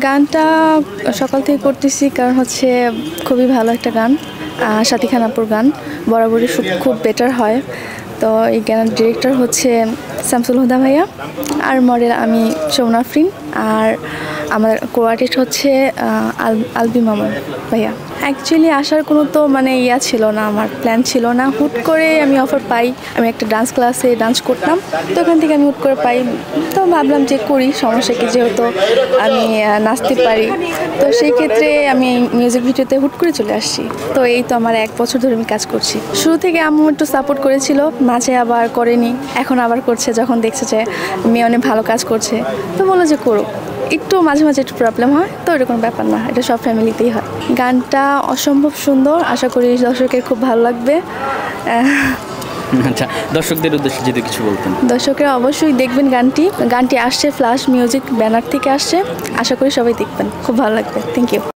গানটা সকাল থেকে করতেছি কারণ হচ্ছে খুবই ভালো একটা গান, সাথী খান আপুর গান বরাবরই খুব বেটার হয়। তো এই গানের ডিরেক্টর হচ্ছে শামসুল হুদা ভাইয়া, আর মডেল আমি শোভনা আফরিন, আর আমার কো আর্টিস্ট হচ্ছে আলবি মামুন ভাইয়া। অ্যাকচুয়ালি আসার কোনো তো ইয়া ছিল না, আমার প্ল্যান ছিল না, হুট করে আমি অফার পাই। আমি একটা ডান্স ক্লাসে ডান্স করতাম, তো ওখান থেকে আমি হুট করে পাই, তো ভাবলাম যে করি, সমস্যা কি, যেহেতু আমি নাচতে পারি। তো সেই ক্ষেত্রে আমি মিউজিক ভিডিওতে হুট করে চলে আসছি। তো এই তো আমার 1 বছর ধরে আমি কাজ করছি। শুরু থেকে আম্মু একটু সাপোর্ট করেছিল, মাঝে আবার করেনি, এখন আবার করছে। যখন দেখছে যে মেয়ে অনেক ভালো কাজ করছে, তো বললো যে করো। একটু মাঝে মাঝে একটু প্রবলেম হয়, তো এরকম ব্যাপার না, এটা সব ফ্যামিলিতেই হয়। গানটা অসম্ভব সুন্দর, আশা করি দর্শকের খুব ভালো লাগবে। আচ্ছা, দর্শকদের উদ্দেশ্যে যদি কিছু বলতেন। দর্শকরা অবশ্যই দেখবেন গানটি আসছে ফ্ল্যাশ মিউজিক ব্যানার থেকে আসছে, আশা করি সবাই দেখবেন, খুব ভালো লাগবে। Thank you.